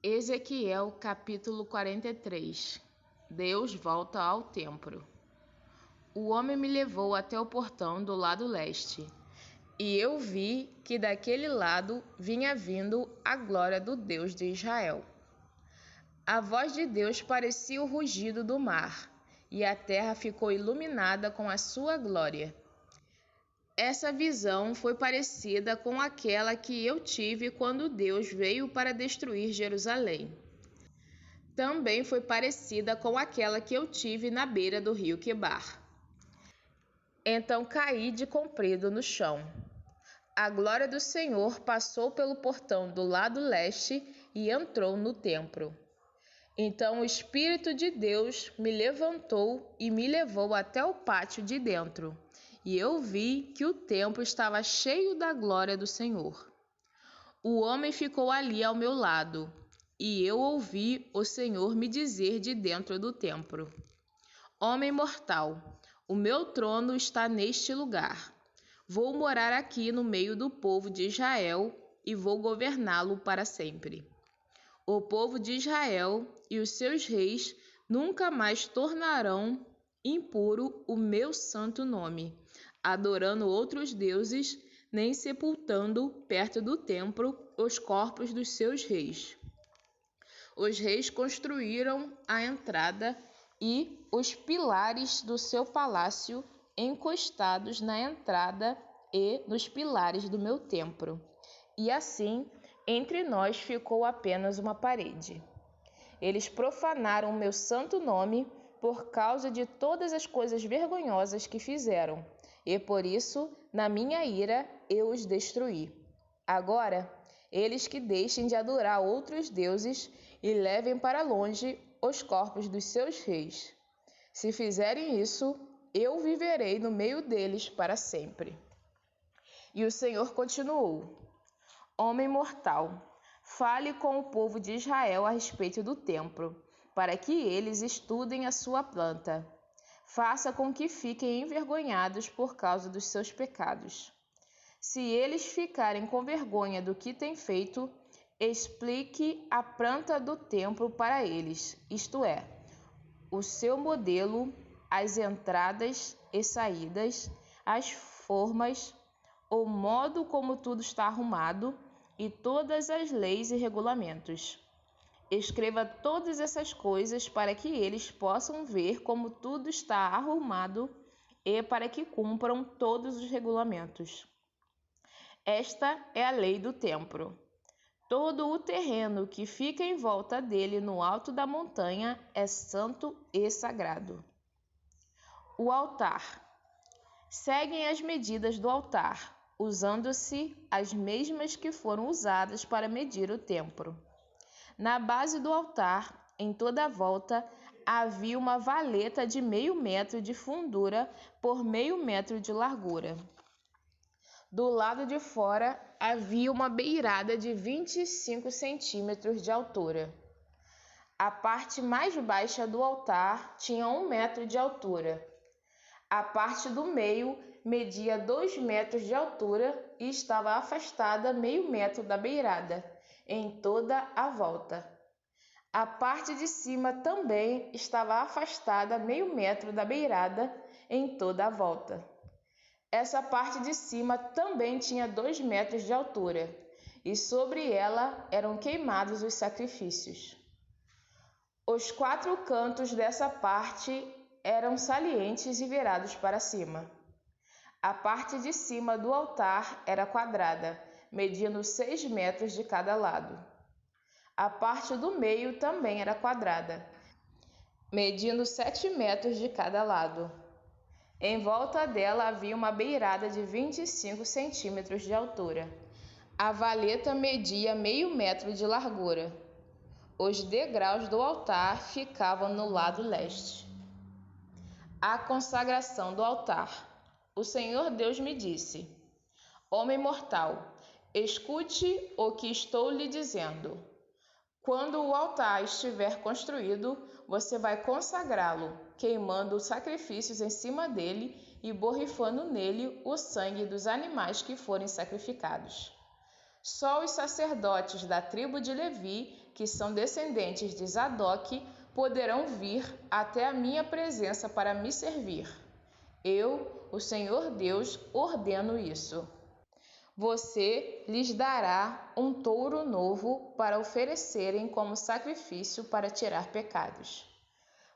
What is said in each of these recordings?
Ezequiel capítulo 43. Deus volta ao templo. O homem me levou até o portão do lado leste, e eu vi que daquele lado vinha vindo a glória do Deus de Israel. A voz de Deus parecia o rugido do mar, e a terra ficou iluminada com a sua glória. Essa visão foi parecida com aquela que eu tive quando Deus veio para destruir Jerusalém. Também foi parecida com aquela que eu tive na beira do rio Quebar. Então caí de comprido no chão. A glória do Senhor passou pelo portão do lado leste e entrou no templo. Então o Espírito de Deus me levantou e me levou até o pátio de dentro, e eu vi que o templo estava cheio da glória do Senhor. O homem ficou ali ao meu lado, e eu ouvi o Senhor me dizer de dentro do templo: Homem mortal, o meu trono está neste lugar. Vou morar aqui no meio do povo de Israel e vou governá-lo para sempre. O povo de Israel e os seus reis nunca mais tornarão impuro o meu santo nome, adorando outros deuses, nem sepultando perto do templo os corpos dos seus reis. Os reis construíram a entrada e os pilares do seu palácio encostados na entrada e nos pilares do meu templo. E assim, entre nós ficou apenas uma parede. Eles profanaram o meu santo nome por causa de todas as coisas vergonhosas que fizeram, e por isso, na minha ira, eu os destruí. Agora, eles que deixem de adorar outros deuses e levem para longe os corpos dos seus reis. Se fizerem isso, eu viverei no meio deles para sempre. E o Senhor continuou: Homem mortal, fale com o povo de Israel a respeito do templo, para que eles estudem a sua planta. Faça com que fiquem envergonhados por causa dos seus pecados. Se eles ficarem com vergonha do que têm feito, explique a planta do templo para eles, isto é, o seu modelo, as entradas e saídas, as formas, o modo como tudo está arrumado e todas as leis e regulamentos. Escreva todas essas coisas para que eles possam ver como tudo está arrumado e para que cumpram todos os regulamentos. Esta é a lei do templo. Todo o terreno que fica em volta dele no alto da montanha é santo e sagrado. O altar. Seguem as medidas do altar, usando-se as mesmas que foram usadas para medir o templo. Na base do altar, em toda a volta, havia uma valeta de 0,5 metro de fundura por 0,5 metro de largura. Do lado de fora, havia uma beirada de 25 centímetros de altura. A parte mais baixa do altar tinha 1 metro de altura. A parte do meio media 2 metros de altura e estava afastada 0,5 metro da beirada, em toda a volta. A parte de cima também estava afastada 0,5 metro da beirada, em toda a volta. Essa parte de cima também tinha 2 metros de altura, e sobre ela eram queimados os sacrifícios. Os 4 cantos dessa parte eram salientes e virados para cima. A parte de cima do altar era quadrada, medindo 6 metros de cada lado. A parte do meio também era quadrada, medindo 7 metros de cada lado. Em volta dela havia uma beirada de 25 centímetros de altura. A valeta media 0,5 metro de largura. Os degraus do altar ficavam no lado leste. A consagração do altar. O Senhor Deus me disse: Homem mortal, escute o que estou lhe dizendo. Quando o altar estiver construído, você vai consagrá-lo, queimando sacrifícios em cima dele e borrifando nele o sangue dos animais que forem sacrificados. Só os sacerdotes da tribo de Levi, que são descendentes de Zadoque, poderão vir até a minha presença para me servir. Eu, o Senhor Deus, ordeno isso. Você lhes dará um touro novo para oferecerem como sacrifício para tirar pecados.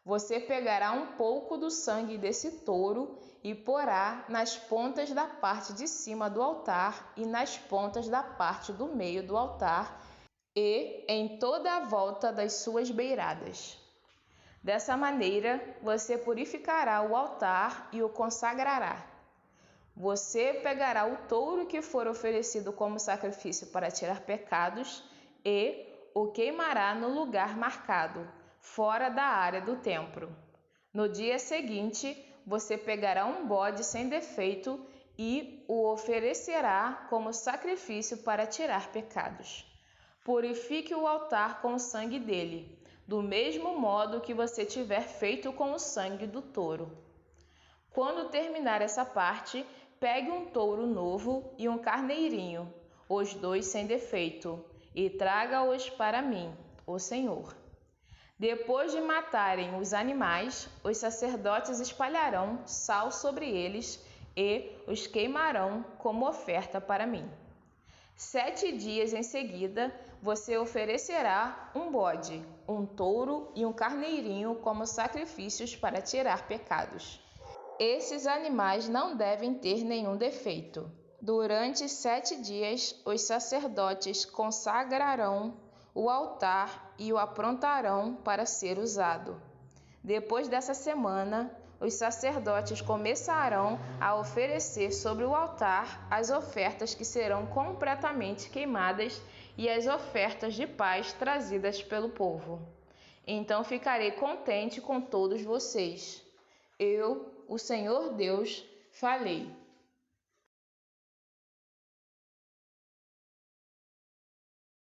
Você pegará um pouco do sangue desse touro e porá nas pontas da parte de cima do altar e nas pontas da parte do meio do altar e em toda a volta das suas beiradas. Dessa maneira, você purificará o altar e o consagrará. Você pegará o touro que for oferecido como sacrifício para tirar pecados e o queimará no lugar marcado, fora da área do templo. No dia seguinte, você pegará um bode sem defeito e o oferecerá como sacrifício para tirar pecados. Purifique o altar com o sangue dele, do mesmo modo que você tiver feito com o sangue do touro. Quando terminar essa parte, pegue um touro novo e um carneirinho, os dois sem defeito, e traga-os para mim, o Senhor. Depois de matarem os animais, os sacerdotes espalharão sal sobre eles e os queimarão como oferta para mim. 7 dias em seguida, você oferecerá um bode, um touro e um carneirinho como sacrifícios para tirar pecados. Esses animais não devem ter nenhum defeito. Durante 7 dias, os sacerdotes consagrarão o altar e o aprontarão para ser usado. Depois dessa semana, os sacerdotes começarão a oferecer sobre o altar as ofertas que serão completamente queimadas e as ofertas de paz trazidas pelo povo. Então ficarei contente com todos vocês. Eu, o Senhor Deus, falei.